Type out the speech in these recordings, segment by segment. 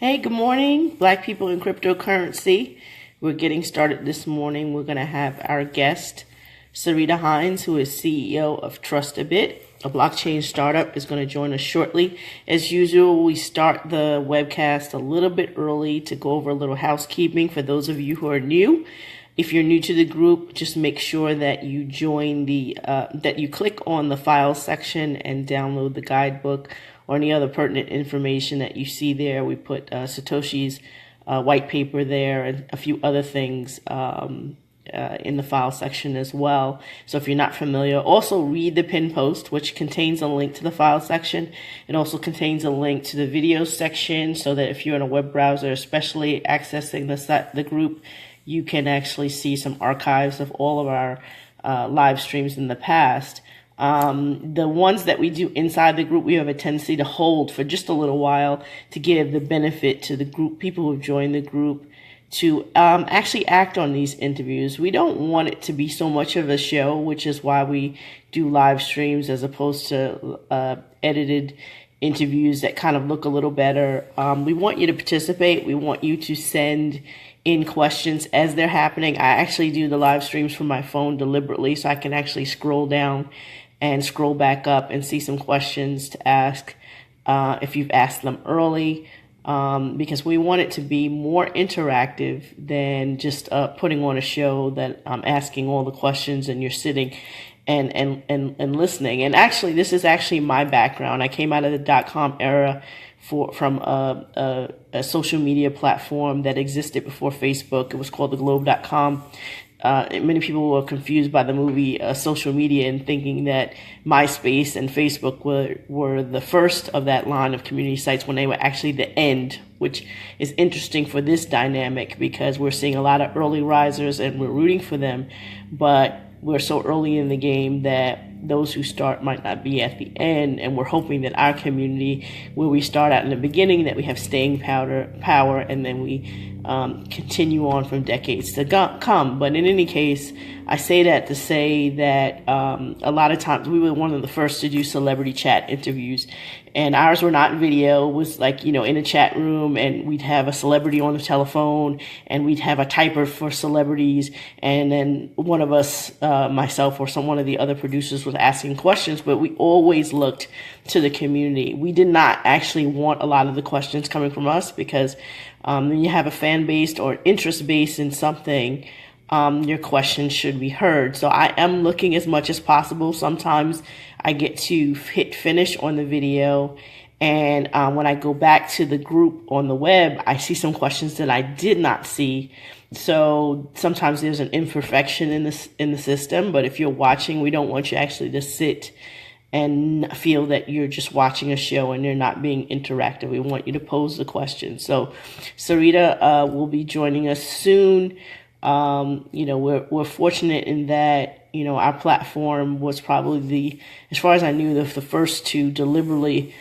Hey, good morning, Black people in cryptocurrency. We're getting started this morning. We're going to have our guest, Saritta Hines, who is CEO of TrustaBit, a blockchain startup, is going to join us shortly. As usual, we start the webcast a little bit early to go over a little housekeeping for those of you who are new. If you're new to the group, just make sure that you join that you click on the files section and download the guidebook or any other pertinent information that you see there. We put Satoshi's white paper there and a few other things in the file section as well. So if you're not familiar, also read the pin post, which contains a link to the file section. It also contains a link to the video section so that if you're in a web browser, especially accessing the group, you can actually see some archives of all of our live streams in the past. The ones that we do inside the group, we have a tendency to hold for just a little while to give the benefit to the group, people who've joined the group, to actually act on these interviews. We don't want it to be so much of a show, which is why we do live streams as opposed to edited interviews that kind of look a little better. We want you to participate. We want you to send in questions as they're happening. I actually do the live streams from my phone deliberately so I can actually scroll down and scroll back up and see some questions to ask if you've asked them early, because we want it to be more interactive than just putting on a show that I'm asking all the questions and you're sitting and listening. And actually, this is actually my background. I came out of the .com era from a social media platform that existed before Facebook. It was called theglobe.com. Many people were confused by the movie Social Media and thinking that MySpace and Facebook were the first of that line of community sites when they were actually the end, which is interesting for this dynamic because we're seeing a lot of early risers and we're rooting for them, but we're so early in the game that those who start might not be at the end, and we're hoping that our community, where we start out in the beginning, that we have staying power, and then we continue on from decades to come. But in any case, I say that to say that a lot of times we were one of the first to do celebrity chat interviews, and ours were not video. It was like, in a chat room, and we'd have a celebrity on the telephone, and we'd have a typer for celebrities, and then one of us, myself or one of the other producers, was asking questions, but we always looked to the community. We did not actually want a lot of the questions coming from us because when you have a fan base or interest base in something, your questions should be heard. So I am looking as much as possible. Sometimes I get to hit finish on the video, and when I go back to the group on the web, I see some questions that I did not see. So sometimes there's an imperfection in the system, but if you're watching, we don't want you actually to sit and feel that you're just watching a show and you're not being interactive. We want you to pose the question. So Saritta will be joining us soon. We're fortunate in that, our platform was probably as far as I knew, the first to deliberately,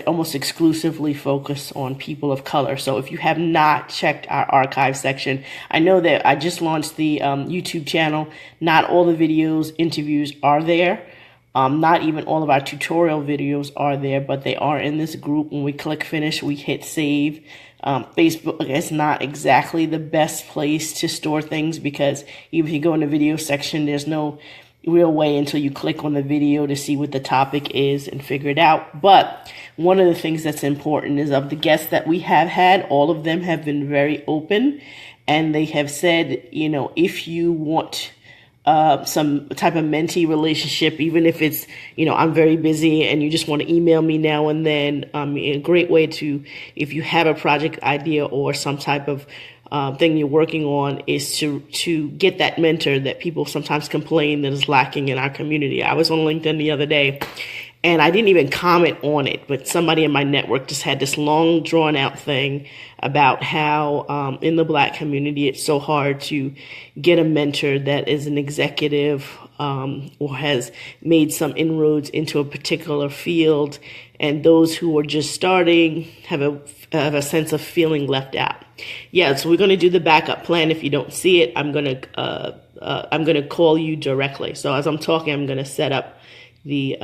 almost exclusively focus on people of color. So if you have not checked our archive section, I know that I just launched the YouTube channel. Not all the videos, interviews are there. Not even all of our tutorial videos are there, but they are in this group. When we click finish, we hit save. Facebook is not exactly the best place to store things because even if you go in the video section, there's no real way until you click on the video to see what the topic is and figure it out. But one of the things that's important is of the guests that we have had, all of them have been very open, and they have said, if you want some type of mentee relationship, even if it's, I'm very busy and you just want to email me now and then, a great way to, if you have a project idea or some type of thing you're working on, is to get that mentor that people sometimes complain that is lacking in our community. I was on LinkedIn the other day, and I didn't even comment on it, but somebody in my network just had this long drawn out thing about how in the Black community it's so hard to get a mentor that is an executive or has made some inroads into a particular field, and those who are just starting have a sense of feeling left out. Yeah, so we're going to do the backup plan. If you don't see it, I'm going to call you directly. So as I'm talking, I'm going to set up the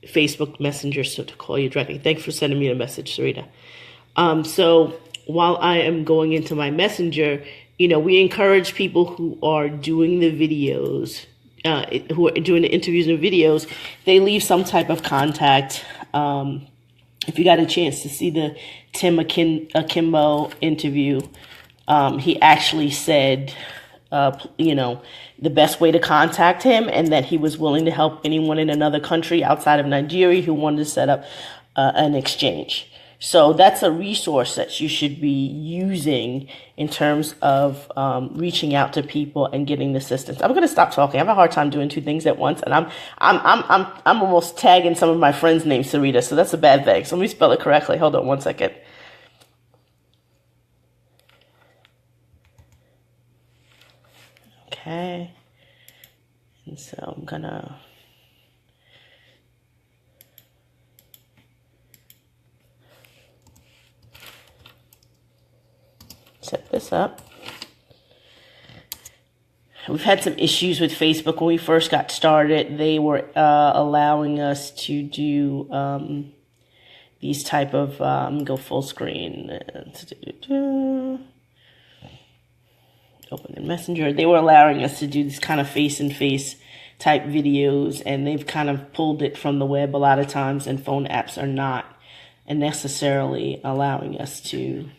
Facebook Messenger so to call you directly. Thanks for sending me a message, Saritta. So while I am going into my messenger, we encourage people who are doing the videos, who are doing the interviews and videos, they leave some type of contact. If you got a chance to see the Tim Akimbo interview, he actually said, the best way to contact him, and that he was willing to help anyone in another country outside of Nigeria who wanted to set up an exchange. So that's a resource that you should be using in terms of reaching out to people and getting assistance. I'm going to stop talking. I have a hard time doing two things at once, and I'm almost tagging some of my friends' names Sarita, so that's a bad thing. So let me spell it correctly. Hold on one second. Okay, and so I'm gonna set this up. We've had some issues with Facebook when we first got started. They were allowing us to do these type of go full screen. Open the messenger. They were allowing us to do this kind of face-and-face type videos, and they've kind of pulled it from the web a lot of times, and phone apps are not necessarily allowing us to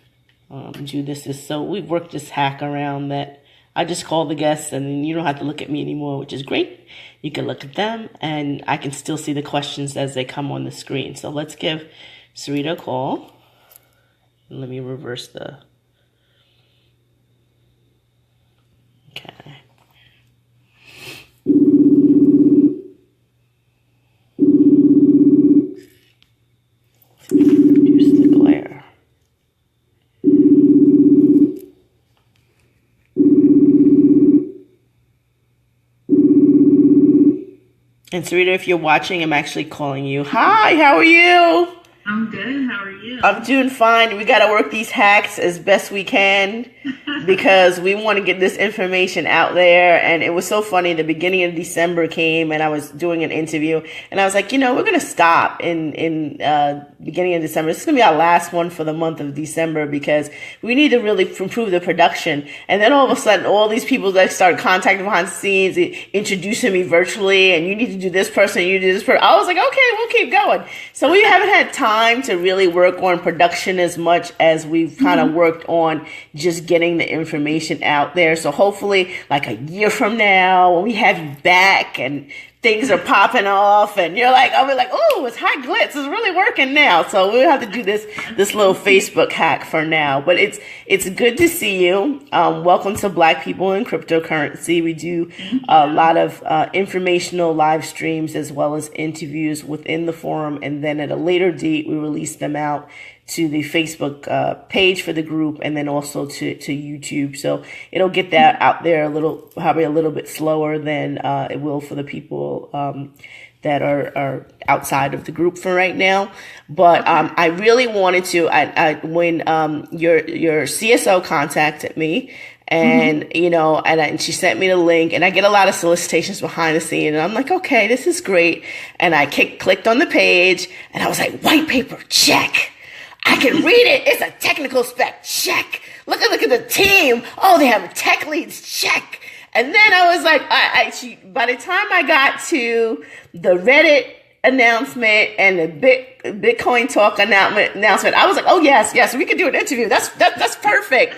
do this. So we've worked this hack around that I just call the guests, and you don't have to look at me anymore, which is great. You can look at them, and I can still see the questions as they come on the screen. So let's give Saritta a call. Let me reverse the... Okay. Reduce the glare. And Saritta, if you're watching, I'm actually calling you. Hi, how are you? I'm good. How are you? I'm doing fine. We got to work these hacks as best we can because we want to get this information out there. And it was so funny. The beginning of December came and I was doing an interview and I was like, we're going to stop in beginning of December. This is going to be our last one for the month of December because we need to really improve the production. And then all of a sudden, all these people that start contacting behind the scenes, introducing me virtually, and you need to do this person, you do this person. I was like, okay, we'll keep going. So we haven't had time to really work on production as much as we've kind of worked on just getting the information out there. So hopefully like a year from now when we have you back and things are popping off and I'll be like, oh, it's high glitz. It's really working now. So we'll have to do this little Facebook hack for now, but it's good to see you. Welcome to Black People in Cryptocurrency. We do a lot of informational live streams as well as interviews within the forum. And then at a later date, we release them out to the Facebook page for the group and then also to YouTube. So it'll get that out there probably a little bit slower than it will for the people that are outside of the group for right now. But I really wanted to, when your CSO contacted me, and, and she sent me the link and I get a lot of solicitations behind the scene and I'm like, okay, this is great. And I clicked on the page and I was like, white paper, check. I can read it. It's a technical spec. Check. Look at the team. Oh, they have tech leads. Check. And then I was like, by the time I got to the Reddit announcement and the Bitcoin talk announcement, I was like, oh yes, we can do an interview. That's perfect.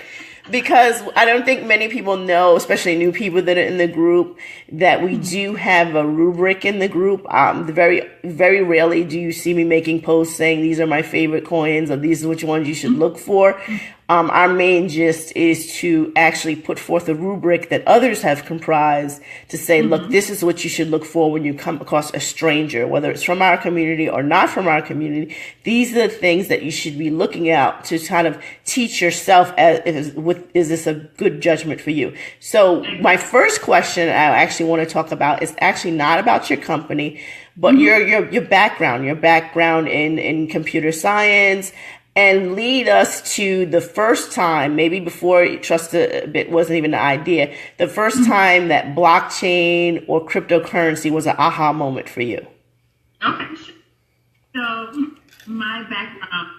Because I don't think many people know, especially new people that are in the group, that we do have a rubric in the group. Very, very rarely do you see me making posts saying these are my favorite coins or these are which ones you should look for. Our main gist is to actually put forth a rubric that others have comprised to say, look, this is what you should look for when you come across a stranger, whether it's from our community or not from our community. These are the things that you should be looking at to kind of teach yourself is this a good judgment for you? So my first question I actually want to talk about is actually not about your company, but your background in computer science, and lead us to the first time, maybe before TrustaBit wasn't even an idea, the first time that blockchain or cryptocurrency was an aha moment for you. Okay. So my background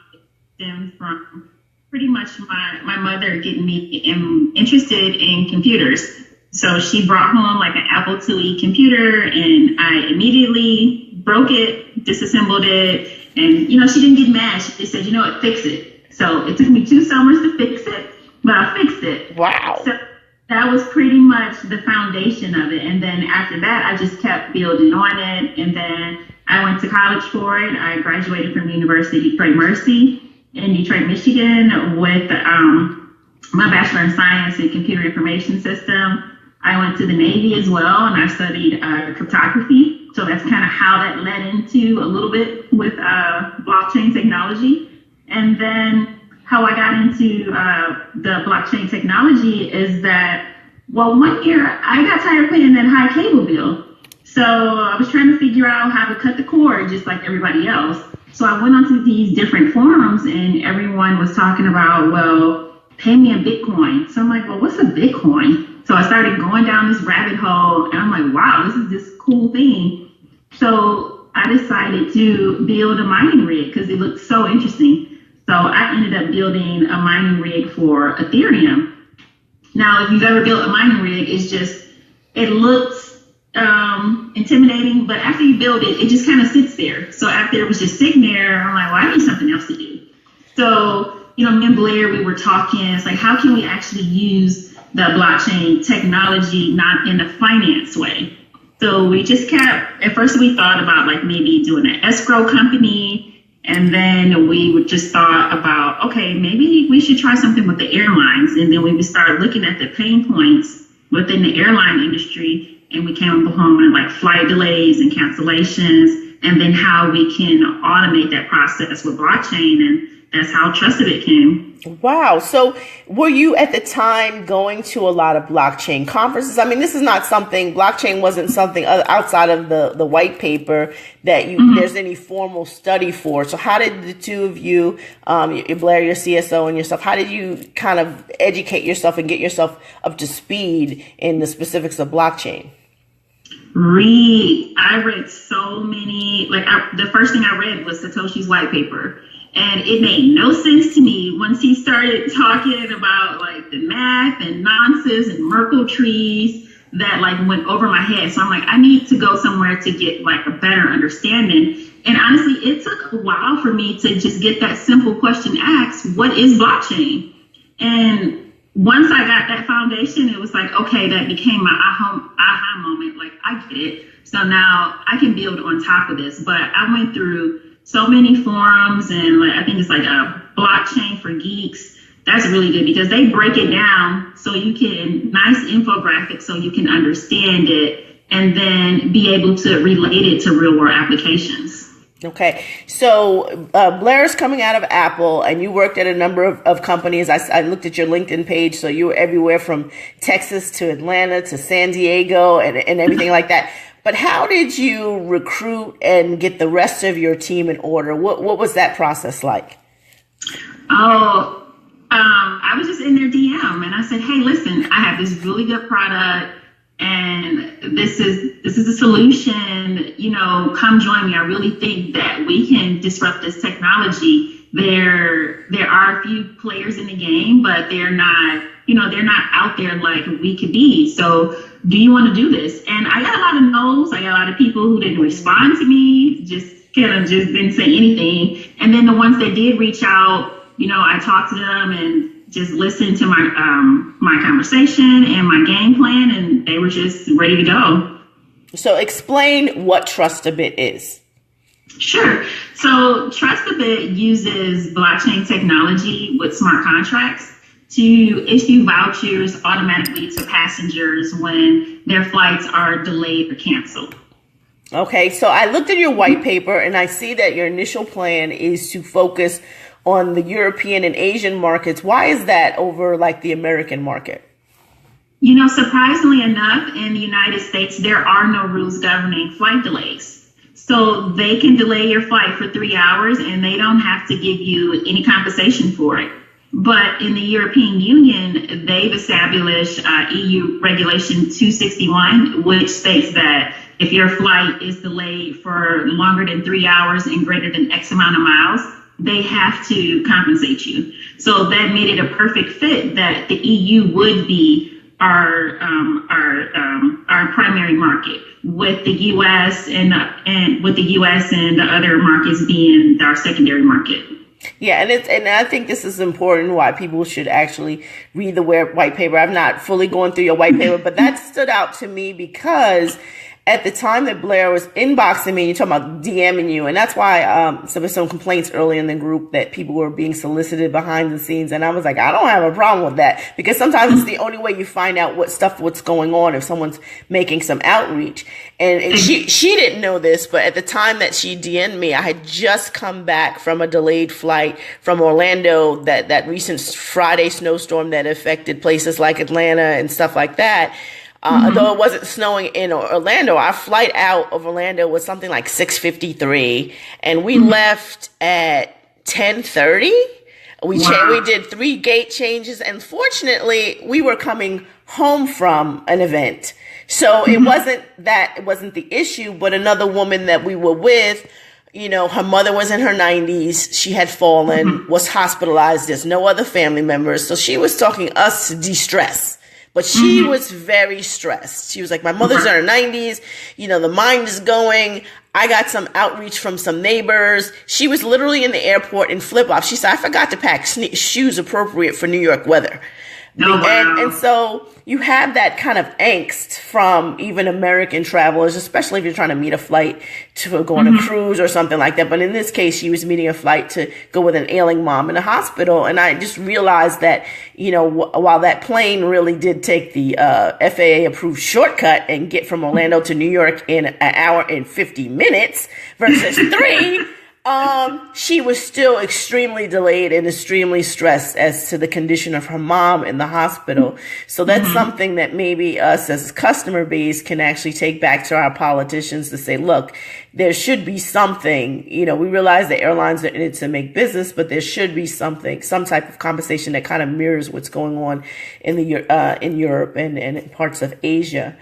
stemmed from pretty much my mother getting me interested in computers. So she brought home like an Apple IIe computer, and I immediately broke it, disassembled it, and she didn't get mad. She just said, fix it. So it took me 2 summers to fix it, but I fixed it. Wow. So that was pretty much the foundation of it. And then after that, I just kept building on it. And then I went to college for it. I graduated from University of Detroit Mercy in Detroit, Michigan with my Bachelor in Science in Computer Information System. I went to the Navy as well, and I studied cryptography. So that's kind of how that led into a little bit with blockchain technology. And then how I got into the blockchain technology is that, one year I got tired of paying that high cable bill. So I was trying to figure out how to cut the cord just like everybody else. So I went onto these different forums and everyone was talking about, well, pay me in Bitcoin. So I'm like, well, what's a Bitcoin? So I started going down this rabbit hole and I'm like, wow, this is this cool thing. So I decided to build a mining rig because it looked so interesting. So I ended up building a mining rig for Ethereum. Now, if you've ever built a mining rig, it looks intimidating, but after you build it, it just kind of sits there. So after it was just sitting there, I'm like, well, I need something else to do. So, me and Blair, we were talking, it's like, how can we actually use the blockchain technology not in a finance way? So we just at first we thought about like maybe doing an escrow company. And then we would just thought about, okay, maybe we should try something with the airlines. And then we would start looking at the pain points within the airline industry. And we came up with like flight delays and cancellations, and then how we can automate that process with blockchain. And that's how TrustaBit came. Wow. So were you at the time going to a lot of blockchain conferences? I mean, this is not something, blockchain wasn't something outside of the white paper that there's any formal study for. So how did the two of you, Blair, your CSO, and yourself, how did you kind of educate yourself and get yourself up to speed in the specifics of blockchain? I read so many, the first thing I read was Satoshi's white paper. And it made no sense to me once he started talking about like the math and nonsense and Merkle trees that like went over my head. So I'm like, I need to go somewhere to get like a better understanding. And honestly, it took a while for me to just get that simple question asked, what is blockchain? And once I got that foundation, it was like, okay, that became my aha moment. Like, I get it. So now I can build on top of this. But I went through so many forums, and I think it's like a blockchain for geeks. That's really good because they break it down so you can, nice infographics so you can understand it and then be able to relate it to real world applications. Okay. So Blair is coming out of Apple, and you worked at a number of companies. I looked at your LinkedIn page. So you were everywhere from Texas to Atlanta to San Diego and everything like that. But how did you recruit and get the rest of your team in order? What was that process like? I was just in their DM and I said, hey, listen, I have this really good product and this is a solution, come join me. I really think that we can disrupt this technology. There are a few players in the game, but they're not out there like we could be. So do you want to do this? And I got a lot of no's. I got a lot of people who didn't respond to me, just didn't say anything. And then the ones that did reach out, I talked to them and just listened to my conversation and my game plan, and they were just ready to go. So explain what TrustaBit is. Sure. So TrustaBit uses blockchain technology with smart contracts to issue vouchers automatically to passengers when their flights are delayed or canceled. Okay, so I looked at your white paper and I see that your initial plan is to focus on the European and Asian markets. Why is that over like the American market? Surprisingly enough, in the United States, there are no rules governing flight delays. So they can delay your flight for 3 hours and they don't have to give you any compensation for it. But in the European Union, they've established EU Regulation 261, which states that if your flight is delayed for longer than 3 hours and greater than X amount of miles, they have to compensate you. So that made it a perfect fit that the EU would be our primary market, with the U.S. and with the U.S. and the other markets being our secondary market. Yeah, and I think this is important why people should actually read the white paper. I've not fully gone through your white paper, but that stood out to me because at the time that Blair was inboxing me, you're talking about DMing you, and that's why there was some complaints early in the group that people were being solicited behind the scenes, and I was like, I don't have a problem with that, because sometimes it's the only way you find out what's going on if someone's making some outreach. And she didn't know this, but at the time that she DM'd me, I had just come back from a delayed flight from Orlando, that recent Friday snowstorm that affected places like Atlanta and stuff like that. Although it wasn't snowing in Orlando, our flight out of Orlando was something like 6:53, and we left at 10:30. We did 3 gate changes, and fortunately, we were coming home from an event, so it wasn't the issue. But another woman that we were with, her mother was in her 90s. She had fallen, was hospitalized. There's no other family members, so she was talking us to de-stress. But she was very stressed. She was like, my mother's in her 90s. The mind is going. I got some outreach from some neighbors. She was literally in the airport in flip-flops. She said, I forgot to pack shoes appropriate for New York weather. Oh, wow. And so you have that kind of angst from even American travelers, especially if you're trying to meet a flight to go on a cruise or something like that. But in this case, she was meeting a flight to go with an ailing mom in a hospital. And I just realized that, while that plane really did take the FAA approved shortcut and get from Orlando to New York in an hour and 50 minutes versus 3, she was still extremely delayed and extremely stressed as to the condition of her mom in the hospital. So that's something that maybe us as a customer base can actually take back to our politicians to say, look, there should be something, we realize that airlines are in it to make business, but there should be some type of compensation that kind of mirrors what's going on in in Europe and in parts of Asia.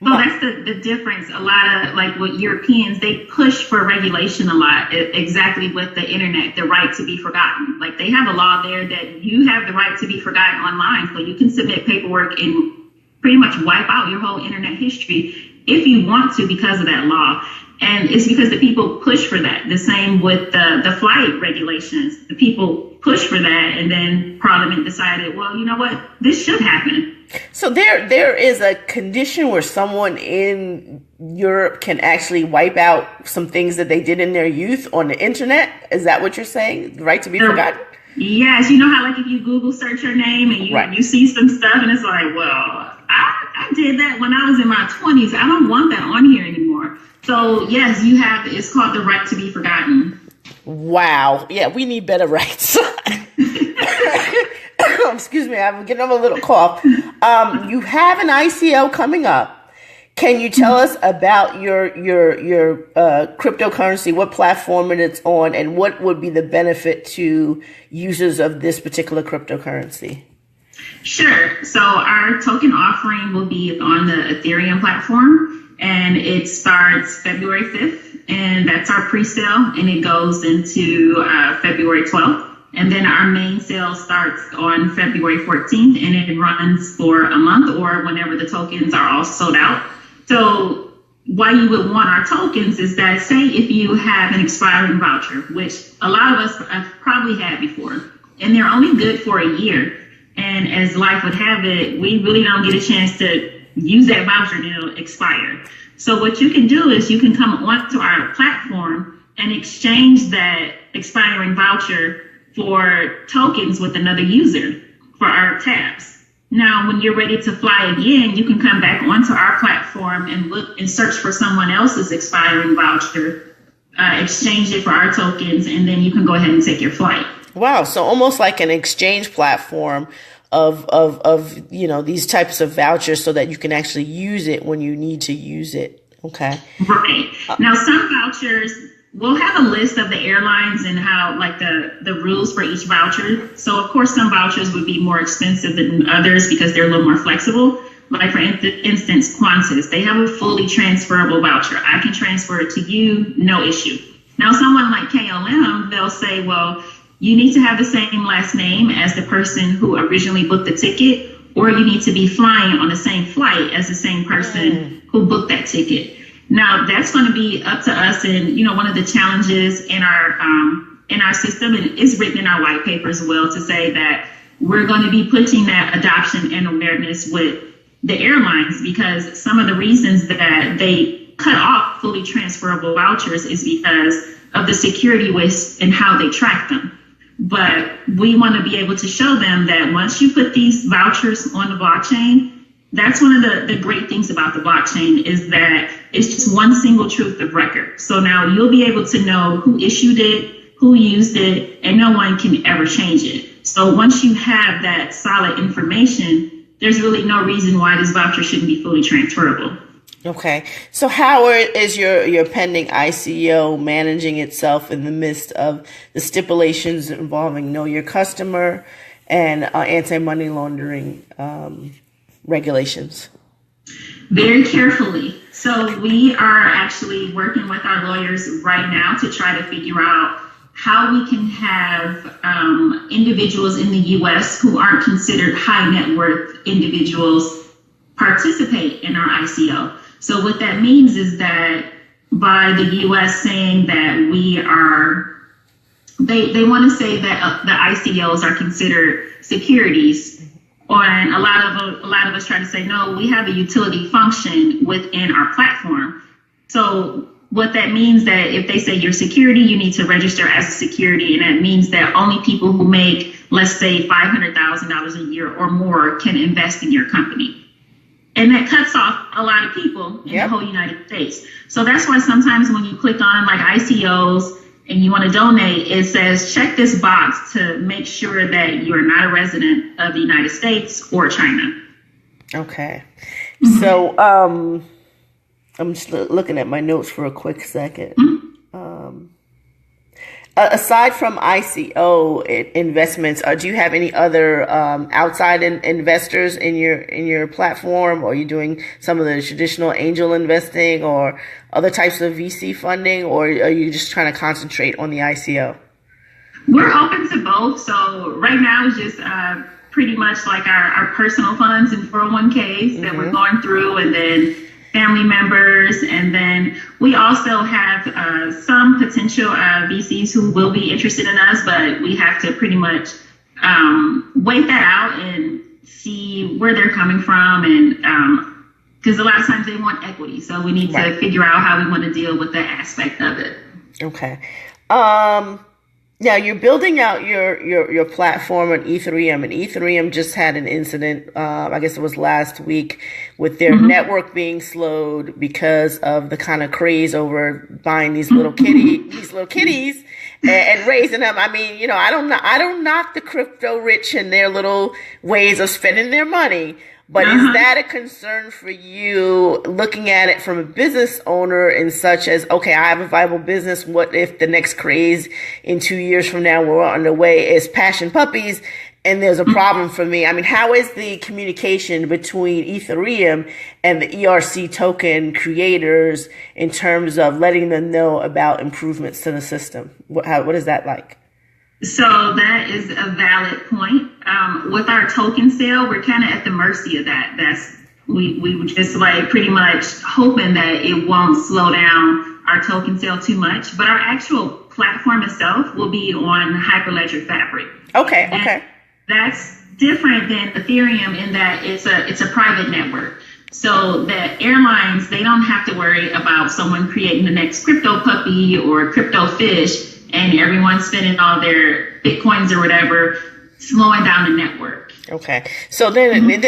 Well, that's the difference. A lot of, like, what Europeans, they push for regulation a lot, exactly with the internet, the right to be forgotten. Like, they have a law there that you have the right to be forgotten online, so you can submit paperwork and pretty much wipe out your whole internet history if you want to because of that law. And it's because the people push for that. The same with the flight regulations. The people push for that, and then Parliament decided, well, you know what, this should happen. So there is a condition where someone in Europe can actually wipe out some things that they did in their youth on the internet. Is that what you're saying? The right to be forgotten? Yes. You know how, like, if you Google search your name and you see some stuff and it's like, well, I did that when I was in my 20s. I don't want that on here anymore. So yes, it's called the right to be forgotten. Wow. Yeah, we need better rights. Excuse me, I'm getting over a little cough. You have an ICO coming up. Can you tell us about your cryptocurrency, what platform it's on, and what would be the benefit to users of this particular cryptocurrency? Sure. So our token offering will be on the Ethereum platform, and it starts February 5th, and that's our pre-sale, and it goes into February 12th. And then our main sale starts on February 14th, and it runs for a month or whenever the tokens are all sold out. So why you would want our tokens is that, say if you have an expiring voucher, which a lot of us have probably had before, and they're only good for a year. And as life would have it, we really don't get a chance to use that voucher and it'll expire. So what you can do is you can come onto our platform and exchange that expiring voucher for tokens with another user for our tabs. Now, when you're ready to fly again, you can come back onto our platform and look and search for someone else's expiring voucher, exchange it for our tokens, and then you can go ahead and take your flight. Wow. So almost like an exchange platform of these types of vouchers so that you can actually use it when you need to use it. Okay. Right. Now, some vouchers, we'll have a list of the airlines and how, like, the rules for each voucher. So, of course, some vouchers would be more expensive than others because they're a little more flexible. Like, for instance, Qantas, they have a fully transferable voucher. I can transfer it to you, no issue. Now, someone like KLM, they'll say, well, you need to have the same last name as the person who originally booked the ticket, or you need to be flying on the same flight as the same person who booked that ticket. Now, that's going to be up to us. And, one of the challenges in our system, and it's written in our white paper as well, to say that we're going to be pushing that adoption and awareness with the airlines, because some of the reasons that they cut off fully transferable vouchers is because of the security risks and how they track them. But we want to be able to show them that once you put these vouchers on the blockchain, that's one of the great things about the blockchain, is that it's just one single truth of record. So now you'll be able to know who issued it, who used it, and no one can ever change it. So once you have that solid information, there's really no reason why this voucher shouldn't be fully transferable. Okay. So how is your pending ICO managing itself in the midst of the stipulations involving know your customer and anti-money laundering regulations? Very carefully. So we are actually working with our lawyers right now to try to figure out how we can have individuals in the U.S. who aren't considered high net worth individuals participate in our ICO. So what that means is that by the U.S. saying that they want to say that the ICOs are considered securities, and a lot of us try to say, no, we have a utility function within our platform. So what that means, that if they say you're security, you need to register as a security, and that means that only people who make, let's say, $500,000 a year or more can invest in your company. And that cuts off a lot of people in the whole United States. So that's why sometimes when you click on like ICOs and you want to donate, it says check this box to make sure that you're not a resident of the United States or China. Okay. So I'm just looking at my notes for a quick second. Aside from ICO investments, do you have any other outside investors in your platform? Or are you doing some of the traditional angel investing or other types of VC funding, or are you just trying to concentrate on the ICO? We're open to both. So right now it's just pretty much like our personal funds and 401ks that we're going through, and then family members. And then we also have some potential VCs who will be interested in us, but we have to pretty much wait that out and see where they're coming from. And because a lot of times they want equity. So we need to figure out how we want to deal with that aspect of it. Okay. Now you're building out your platform on Ethereum, and Ethereum just had an incident. I guess it was last week, with their network being slowed because of the kind of craze over buying these little kitties and raising them. I mean, I don't knock the crypto rich and their little ways of spending their money. But is that a concern for you, looking at it from a business owner, and such as, okay, I have a viable business. What if the next craze in 2 years from now we're on the way is passion puppies and there's a problem for me? I mean, how is the communication between Ethereum and the ERC token creators in terms of letting them know about improvements to the system? What is that like? So that is a valid point. With our token sale, we're kind of at the mercy of that. We were just like pretty much hoping that it won't slow down our token sale too much. But our actual platform itself will be on Hyperledger Fabric. Okay. And that's different than Ethereum in that it's a private network. So the airlines, they don't have to worry about someone creating the next crypto puppy or crypto fish and everyone spending all their Bitcoins or whatever, slowing down the network. Okay. So then, is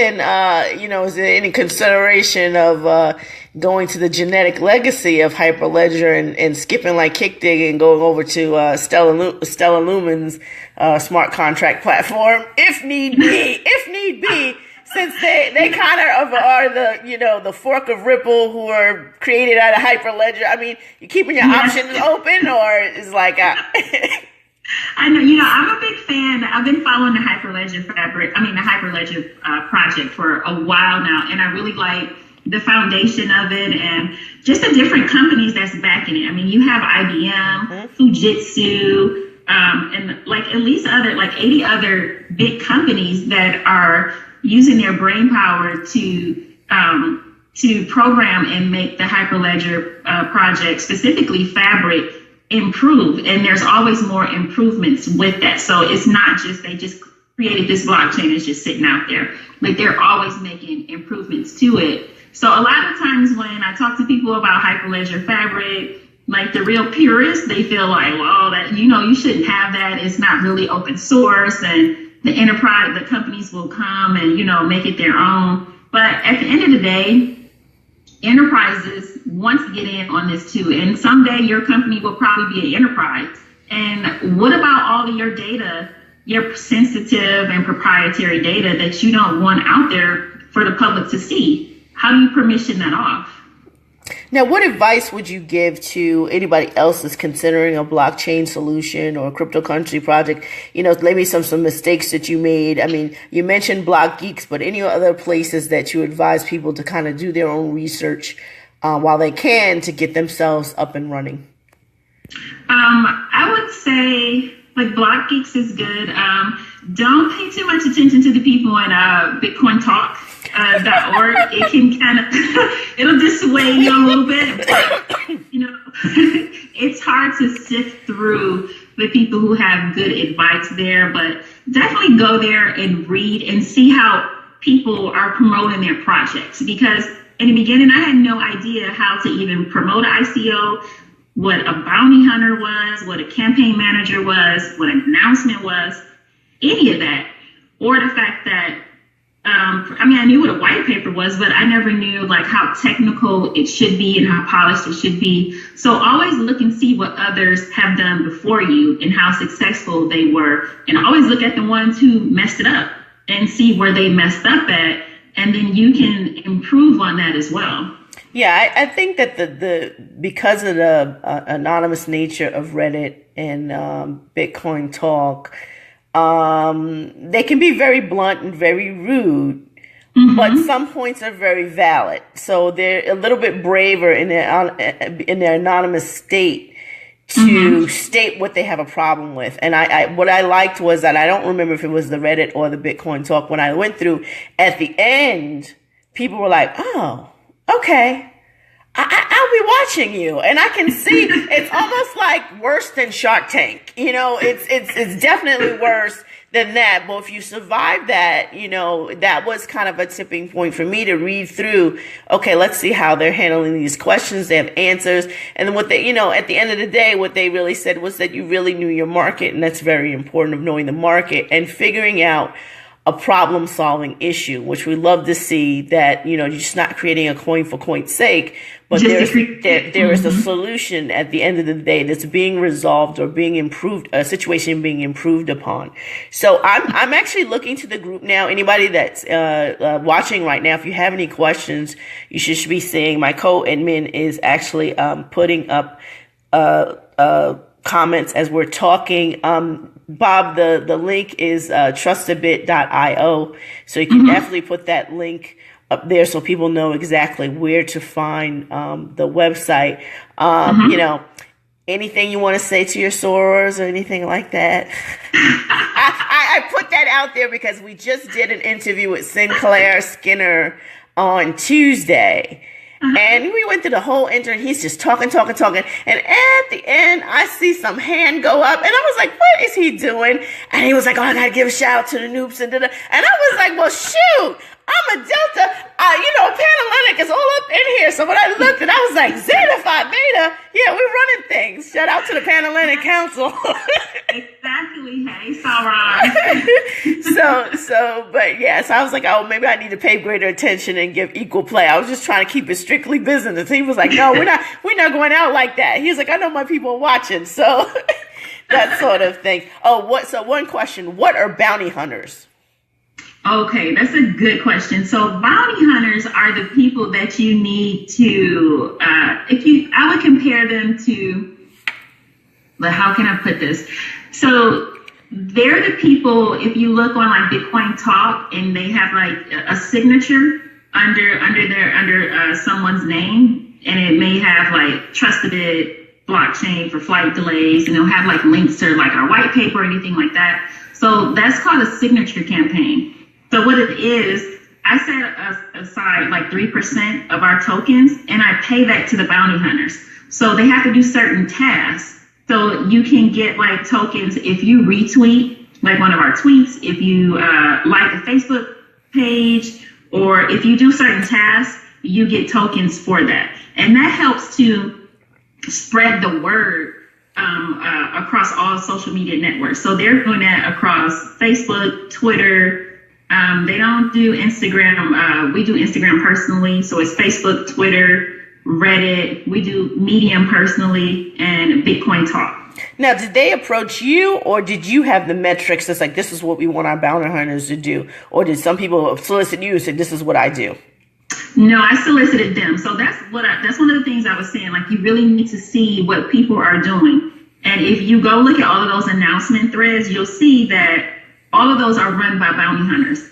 there any consideration of going to the genetic legacy of Hyperledger and skipping like Kickdig and going over to Stella Lumen's smart contract platform, if need be, since they kind of are the fork of Ripple, who are created out of Hyperledger. I mean, you keeping your options open, or is like I know, I'm a big fan. I've been following the Hyperledger project for a while now, and I really like the foundation of it and just the different companies that's backing it. I mean, you have IBM, Fujitsu, and like at least other like 80 other big companies that are using their brain power to program and make the Hyperledger project, specifically Fabric, improve. And there's always more improvements with that. So it's not just they just created this blockchain that's just sitting out there. Like they're always making improvements to it. So a lot of times when I talk to people about Hyperledger Fabric, like the real purists, they feel like, well, that, you know, you shouldn't have that. It's not really open source, and the enterprise, the companies will come and, you know, make it their own. But at the end of the day, enterprises want to get in on this too. And someday your company will probably be an enterprise. And what about all of your data, your sensitive and proprietary data that you don't want out there for the public to see? How do you permission that off? Now, what advice would you give to anybody else that's considering a blockchain solution or a cryptocurrency project? You know, maybe some mistakes that you made. I mean, you mentioned Block Geeks, but any other places that you advise people to kind of do their own research while they can to get themselves up and running? I would say like Block Geeks is good. Don't pay too much attention to the people in Bitcoin Talk. .org. It can kind of it'll dissuade you a little bit, but you know, it's hard to sift through the people who have good advice there. But definitely go there and read and see how people are promoting their projects, because in the beginning I had no idea how to even promote an ICO, what a bounty hunter was, what a campaign manager was, what an announcement was, any of that. Or the fact that I mean, I knew what a white paper was, but I never knew like how technical it should be and how polished it should be. So always look and see what others have done before you and how successful they were. And always look at the ones who messed it up and see where they messed up at. And then you can improve on that as well. Yeah, I think that the because of the anonymous nature of Reddit and Bitcoin Talk, they can be very blunt and very rude, but some points are very valid. So they're a little bit braver in their anonymous state to state what they have a problem with. And what I liked was that I don't remember if it was the Reddit or the Bitcoin Talk. When I went through at the end, people were like, "Oh, okay. I'll be watching you," and I can see it's almost like worse than Shark Tank. You know, it's definitely worse than that. But if you survive that, you know, that was kind of a tipping point for me to read through. Okay, let's see how they're handling these questions. They have answers, and then what they, you know, at the end of the day, what they really said was that you really knew your market, and that's very important, of knowing the market and figuring out a problem-solving issue, which we love to see, that, you know, you're just not creating a coin for coin's sake, but there is a solution at the end of the day that's being resolved or being improved, a situation being improved upon. So I'm actually looking to the group now. Anybody that's watching right now, if you have any questions, you should be seeing my co-admin is actually putting up comments as we're talking. Bob, the link is TrustaBit.io, so you can definitely put that link up there so people know exactly where to find the website. You know, anything you want to say to your sorors or anything like that? I put that out there because we just did an interview with Sinclair Skinner on Tuesday. And we went through the whole intro, and he's just talking. And at the end, I see some hand go up, and I was like, what is he doing? And he was like, oh, I got to give a shout out to the noobs. And I was like, well, shoot, I'm a Delta. Panalytic is all up in here. So when I looked, and I was like, Zeta Phi Beta, yeah, we're running things. Shout out to the Panhellenic Council. Exactly. Hey, Sauron. So I was like, oh, maybe I need to pay greater attention and give equal play. I was just trying to keep it strictly business. He was like, no, we're not going out like that. He was like, I know my people are watching. So that sort of thing. So one question, what are bounty hunters? Okay, that's a good question. So bounty hunters are the people that you need to, I would compare them to, how can I put this? So they're the people, if you look on like Bitcoin Talk and they have like a signature, under someone's name, and it may have like TrustaBit blockchain for flight delays, and they'll have like links to like our white paper or anything like that. So that's called a signature campaign. So what it is, I set aside like 3% of our tokens, and I pay that to the bounty hunters. So they have to do certain tasks. So you can get like tokens if you retweet like one of our tweets, if you like a Facebook page, or if you do certain tasks, you get tokens for that. And that helps to spread the word across all social media networks. So they're doing that across Facebook, Twitter. They don't do Instagram. We do Instagram personally. So it's Facebook, Twitter, Reddit. We do Medium personally, and Bitcoin Talk. Now, did they approach you, or did you have the metrics that's like, this is what we want our bounty hunters to do? Or did some people solicit you and say, this is what I do? No, I solicited them. So that's one of the things I was saying. Like, you really need to see what people are doing. And if you go look at all of those announcement threads, you'll see that all of those are run by bounty hunters.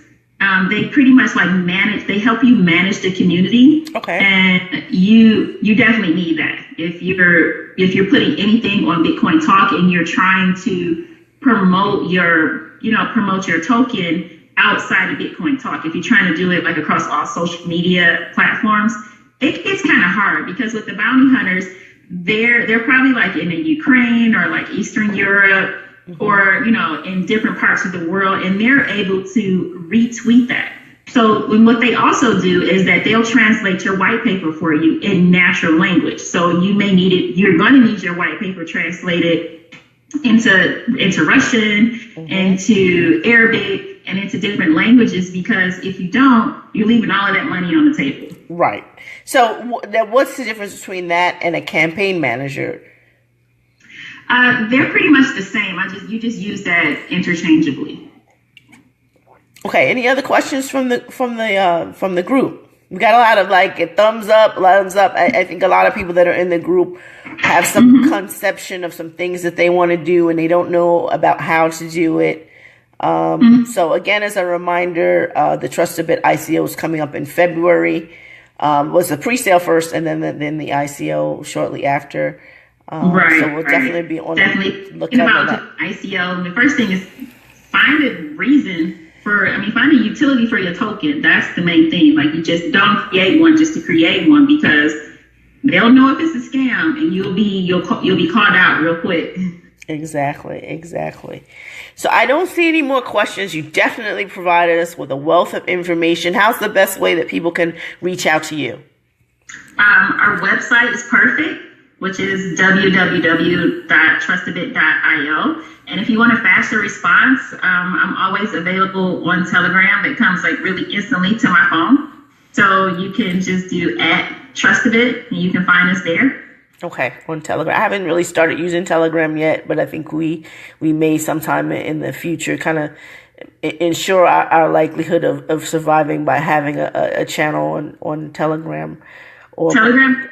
They pretty much they help you manage the community. Okay. And you definitely need that. If you're putting anything on Bitcoin Talk and you're trying to promote your token outside of Bitcoin Talk, if you're trying to do it like across all social media platforms, it's kind of hard, because with the bounty hunters, they're probably like in the Ukraine or like Eastern Europe, or, in different parts of the world, and they're able to retweet that. So what they also do is that they'll translate your white paper for you in natural language. So you're going to need your white paper translated into Russian, into Arabic, and into different languages, because if you don't, you're leaving all of that money on the table. Right. So what's the difference between that and a campaign manager? They're pretty much the same. You just use that interchangeably. Okay. Any other questions from the group? We got a lot of like thumbs up. I think a lot of people that are in the group have some conception of some things that they want to do, and they don't know about how to do it. So again, as a reminder, the TrustaBit ICO is coming up in February. Was the pre-sale first, and then the ICO shortly after. Right. So we'll definitely be on the lookout for that. ICO. The first thing is find a reason find a utility for your token. That's the main thing. Like, you just don't create one just to create one, because they'll know if it's a scam, and you'll be called out real quick. Exactly. So I don't see any more questions. You definitely provided us with a wealth of information. How's the best way that people can reach out to you? Our website is perfect, which is www.trustabit.io. And if you want a faster response, I'm always available on Telegram. It comes like really instantly to my phone. So you can just do @TrustaBit, and you can find us there. Okay, on Telegram. I haven't really started using Telegram yet, but I think we may sometime in the future kind of ensure our likelihood of surviving by having a channel on Telegram. Telegram,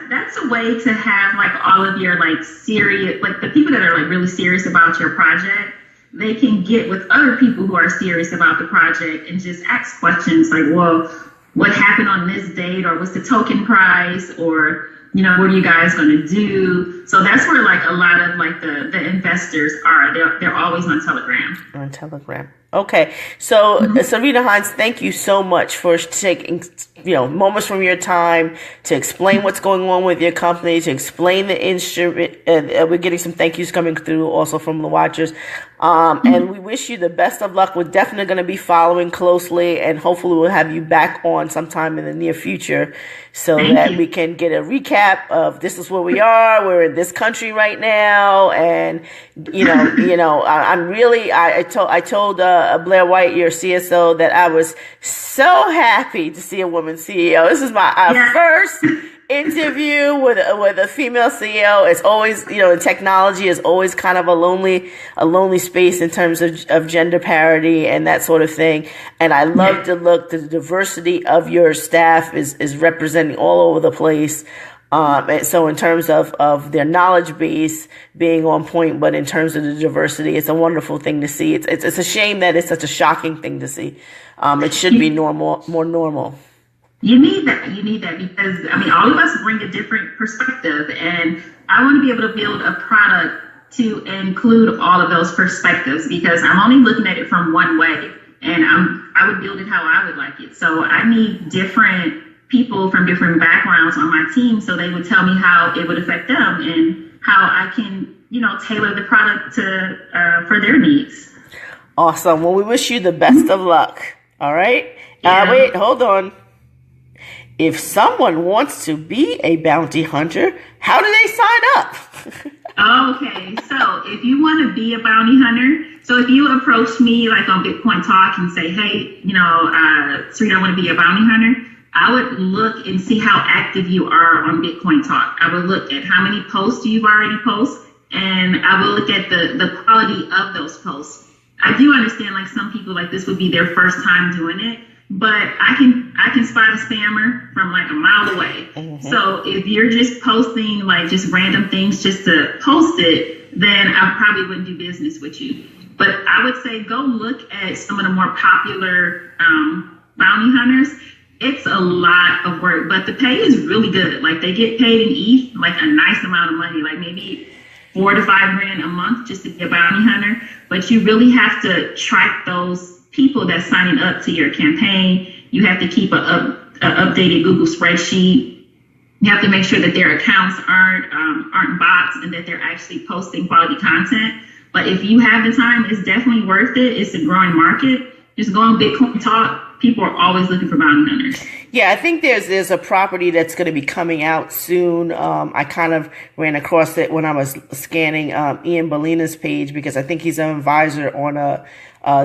that's a way to have like all of your like serious, like the people that are like really serious about your project, they can get with other people who are serious about the project and just ask questions like, well, what happened on this date, or what's the token price, or what are you guys going to do? So that's where like a lot of like the investors are. They're always on Telegram. On Telegram. Okay. So Saritta Hines, thank you so much for taking moments from your time to explain what's going on with your company, to explain the instrument. We're getting some thank yous coming through also from the watchers. And we wish you the best of luck. We're definitely going to be following closely, and hopefully we'll have you back on sometime in the near future so that we can get a recap of this is where we are. We're in this country right now. And, I told Blair White, your CSO, that I was so happy to see a woman CEO. This is my first interview with a female CEO. It's always, in technology is always kind of a lonely space in terms of gender parity and that sort of thing. And I love the diversity of your staff is representing all over the place. And so in terms of their knowledge base being on point, but in terms of the diversity, it's a wonderful thing to see. It's a shame that it's such a shocking thing to see. It should be more normal. You need that. You need that because, I mean, all of us bring a different perspective, and I want to be able to build a product to include all of those perspectives because I'm only looking at it from one way, and I would build it how I would like it. So I need different people from different backgrounds on my team so they would tell me how it would affect them and how I can, tailor the product to for their needs. Awesome. Well, we wish you the best of luck. All right. Yeah. Wait, hold on. If someone wants to be a bounty hunter, how do they sign up? Okay, so if you want to be a bounty hunter, so if you approach me like on Bitcoin Talk and say, hey, Saritta, I want to be a bounty hunter, I would look and see how active you are on Bitcoin Talk. I would look at how many posts you've already posted, and I will look at the quality of those posts. I do understand like some people like this would be their first time doing it, but I can spot a spammer from like a mile away. Mm-hmm. So if you're just posting like just random things just to post it, then I probably wouldn't do business with you. But I would say go look at some of the more popular bounty hunters. It's a lot of work, but the pay is really good. Like they get paid in ETH, like a nice amount of money, like maybe $4,000 to $5,000 a month just to be a bounty hunter. But you really have to track those people that's signing up to your campaign. You have to keep a updated Google spreadsheet. You have to make sure that their accounts aren't bots and that they're actually posting quality content. But if you have the time, it's definitely worth it. It's a growing market. Just go on Bitcoin Talk. People are always looking for bounty hunters. Yeah, I think there's a property that's going to be coming out soon. I kind of ran across it when I was scanning Ian Bellina's page because I think he's an advisor on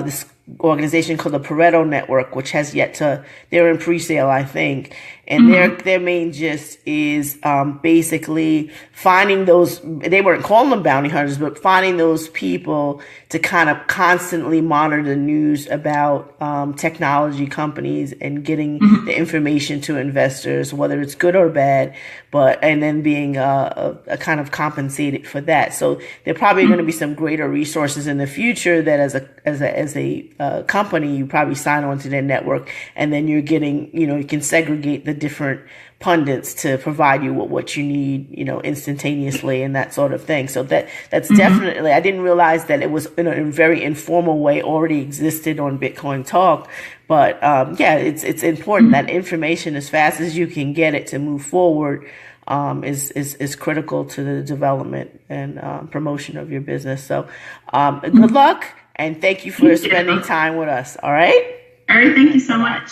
this organization called the Pareto Network, which has yet to, they're in pre-sale, I think. And their main gist is basically finding those, they weren't calling them bounty hunters, but finding those people to kind of constantly monitor the news about technology companies and getting the information to investors, whether it's good or bad, and then being a kind of compensated for that. So there probably going to be some greater resources in the future that as a company, you probably sign on to their network, and then you're getting, you can segregate the different pundits to provide you with what you need, instantaneously and that sort of thing. So that's definitely, I didn't realize that it was in a very informal way already existed on Bitcoin Talk. But it's important that information as fast as you can get it to move forward is critical to the development and promotion of your business. So good luck and thank you for spending time with us. All right. All right. Thank you so much.